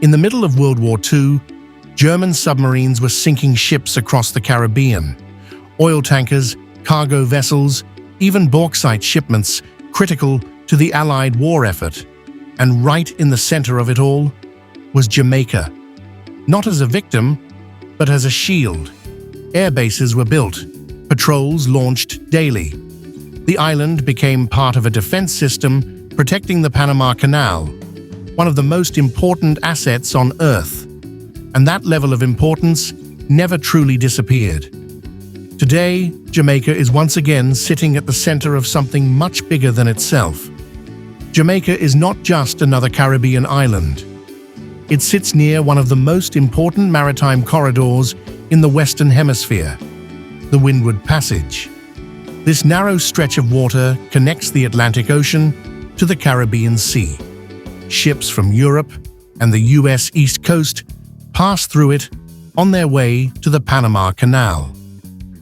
In the middle of World War II, German submarines were sinking ships across the Caribbean. Oil tankers, cargo vessels, even bauxite shipments critical to the Allied war effort. And right in the center of it all was Jamaica. Not as a victim, but as a shield. Air bases were built, patrols launched daily. The island became part of a defense system protecting the Panama Canal, one of the most important assets on Earth. And that level of importance never truly disappeared. Today, Jamaica is once again sitting at the center of something much bigger than itself. Jamaica is not just another Caribbean island. It sits near one of the most important maritime corridors in the Western Hemisphere, the Windward Passage. This narrow stretch of water connects the Atlantic Ocean to the Caribbean Sea. Ships from Europe and the US East Coast pass through it on their way to the Panama Canal.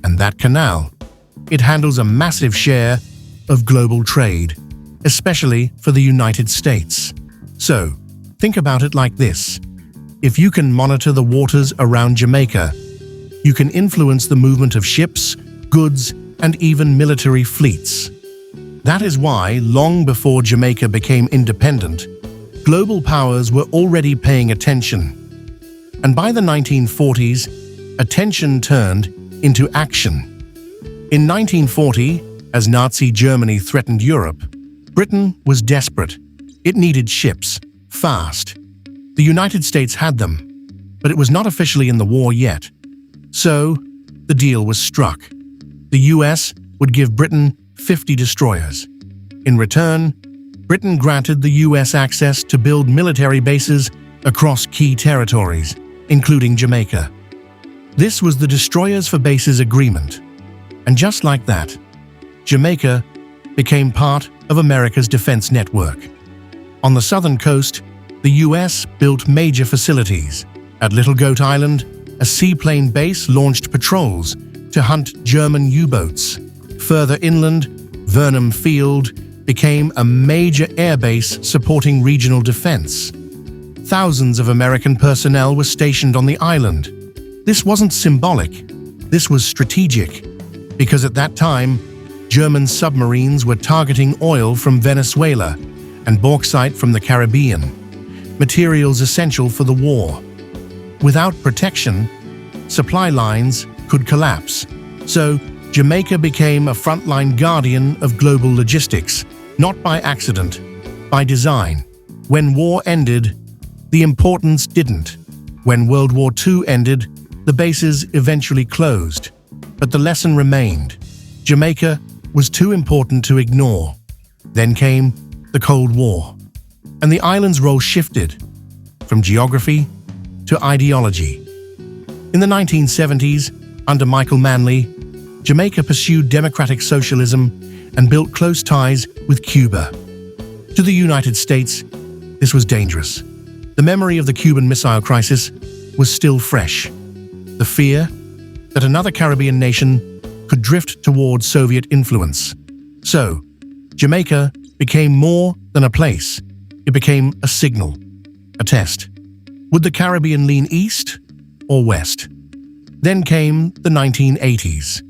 And that canal, it handles a massive share of global trade, especially for the United States. So, think about it like this. If you can monitor the waters around Jamaica, you can influence the movement of ships, goods, and even military fleets. That is why, long before Jamaica became independent, global powers were already paying attention. And by the 1940s, attention turned into action. In 1940, as Nazi Germany threatened Europe, Britain was desperate. It needed ships, fast. The United States had them, but it was not officially in the war yet. So, the deal was struck. The US would give Britain 50 destroyers. In return, Britain granted the US access to build military bases across key territories, including Jamaica. This was the Destroyers for Bases Agreement. And just like that, Jamaica became part of America's defense network. On the southern coast, the US built major facilities. At Little Goat Island, a seaplane base launched patrols to hunt German U-boats. Further inland, Vernam Field became a major airbase supporting regional defense. Thousands of American personnel were stationed on the island. This wasn't symbolic, this was strategic, because at that time, German submarines were targeting oil from Venezuela and bauxite from the Caribbean, materials essential for the war. Without protection, supply lines could collapse. So, Jamaica became a frontline guardian of global logistics, not by accident, by design. When war ended, the importance didn't. When World War II ended, the bases eventually closed. But the lesson remained. Jamaica was too important to ignore. Then came the Cold War. And the island's role shifted from geography to ideology. In the 1970s, under Michael Manley, Jamaica pursued democratic socialism and built close ties with Cuba. To the United States, this was dangerous. The memory of the Cuban Missile Crisis was still fresh. The fear that another Caribbean nation could drift toward Soviet influence. So, Jamaica became more than a place. It became a signal, a test. Would the Caribbean lean east or west? Then came the 1980s.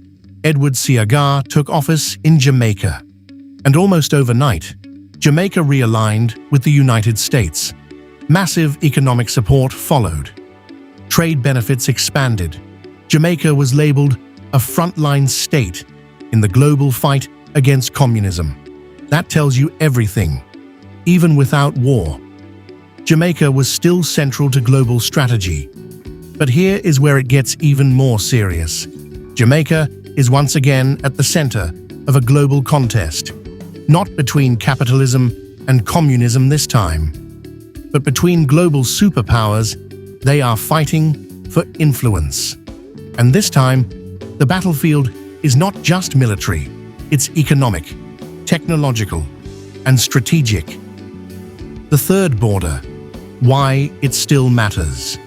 Edward Seaga took office in Jamaica. And almost overnight, Jamaica realigned with the United States. Massive economic support followed. Trade benefits expanded. Jamaica was labeled a frontline state in the global fight against communism. That tells you everything. Even without war, Jamaica was still central to global strategy. But here is where it gets even more serious. Jamaica is once again at the center of a global contest, not between capitalism and communism this time, but between global superpowers. They are fighting for influence. And this time, the battlefield is not just military, it's economic, technological, and strategic. The third border, why it still matters.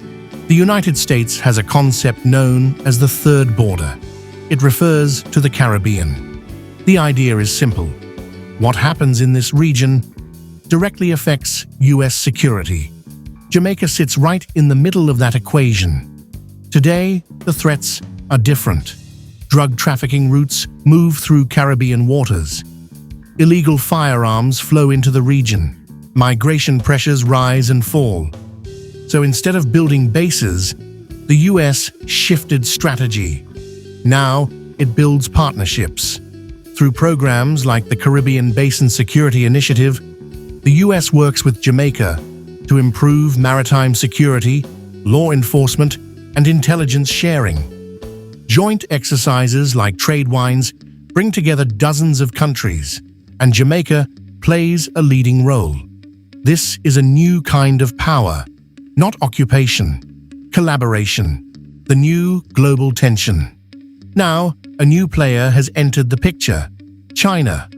The United States has a concept known as the third border. It refers to the Caribbean. The idea is simple. What happens in this region directly affects US security. Jamaica sits right in the middle of that equation. Today, the threats are different. Drug trafficking routes move through Caribbean waters. Illegal firearms flow into the region. Migration pressures rise and fall. So instead of building bases, the US shifted strategy. Now it builds partnerships. Through programs like the Caribbean Basin Security Initiative, the US works with Jamaica to improve maritime security, law enforcement, and intelligence sharing. Joint exercises like trade wines bring together dozens of countries, and Jamaica plays a leading role. This is a new kind of power, not occupation, collaboration, the new global tension. Now, a new player has entered the picture: China.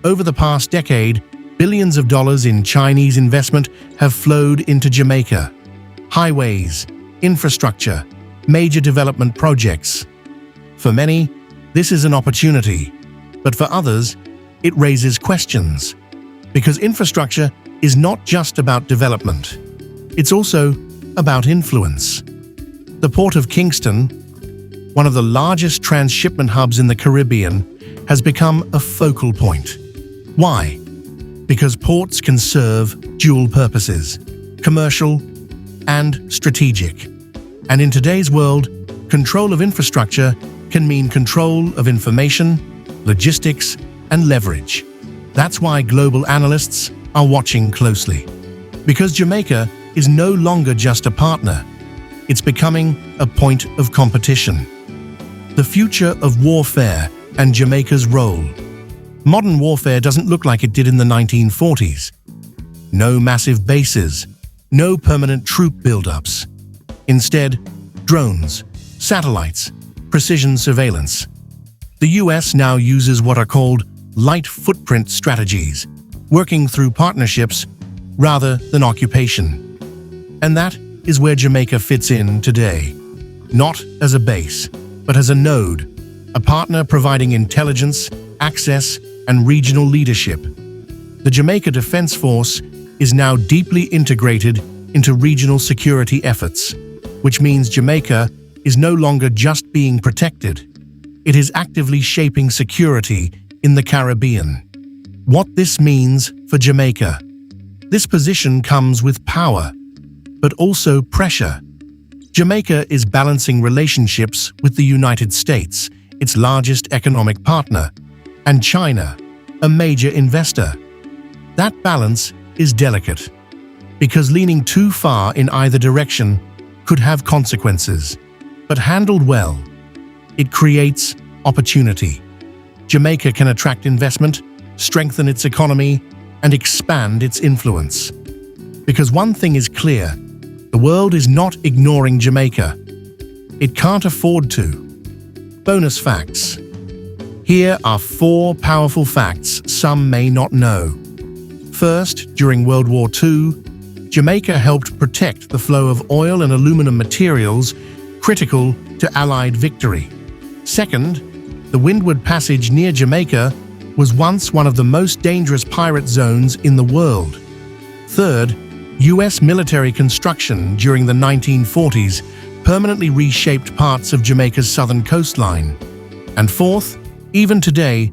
Over the past decade, billions of dollars in Chinese investment have flowed into Jamaica. Highways, infrastructure, major development projects. For many, this is an opportunity, but for others, it raises questions. Because infrastructure is not just about development. It's also about influence. The port of Kingston, one of the largest transshipment hubs in the Caribbean, has become a focal point. Why? Because ports can serve dual purposes: commercial and strategic. And in today's world, control of infrastructure can mean control of information, logistics, and leverage. That's why global analysts are watching closely. Because Jamaica is no longer just a partner, it's becoming a point of competition. The future of warfare and Jamaica's role. Modern warfare doesn't look like it did in the 1940s. No massive bases, no permanent troop buildups. Instead, drones, satellites, precision surveillance. The US now uses what are called light footprint strategies, working through partnerships rather than occupation. And that is where Jamaica fits in today. Not as a base, but as a node, a partner providing intelligence, access, and regional leadership. The Jamaica Defense Force is now deeply integrated into regional security efforts, which means Jamaica is no longer just being protected. It is actively shaping security in the Caribbean. What this means for Jamaica. This position comes with power, but also pressure. Jamaica is balancing relationships with the United States, its largest economic partner, and China, a major investor. That balance is delicate, because leaning too far in either direction could have consequences. But handled well, it creates opportunity. Jamaica can attract investment, strengthen its economy, and expand its influence. Because one thing is clear, the world is not ignoring Jamaica. It can't afford to. Bonus facts. Here are 4 powerful facts some may not know. First, during World War II, Jamaica helped protect the flow of oil and aluminum materials critical to Allied victory. Second, the Windward Passage near Jamaica was once one of the most dangerous pirate zones in the world. Third, US military construction during the 1940s permanently reshaped parts of Jamaica's southern coastline. And fourth, even today,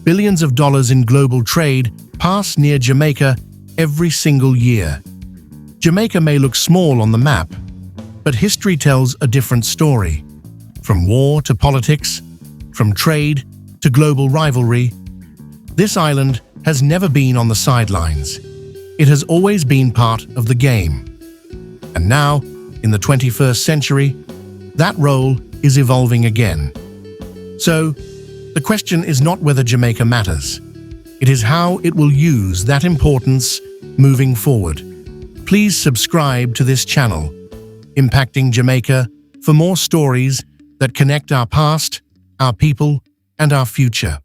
billions of dollars in global trade pass near Jamaica every single year. Jamaica may look small on the map, but history tells a different story. From war to politics, from trade to global rivalry, this island has never been on the sidelines. It has always been part of the game. And now, in the 21st century, that role is evolving again. So, the question is not whether Jamaica matters. It is how it will use that importance moving forward. Please subscribe to this channel, Impacting Jamaica, for more stories that connect our past, our people, and our future.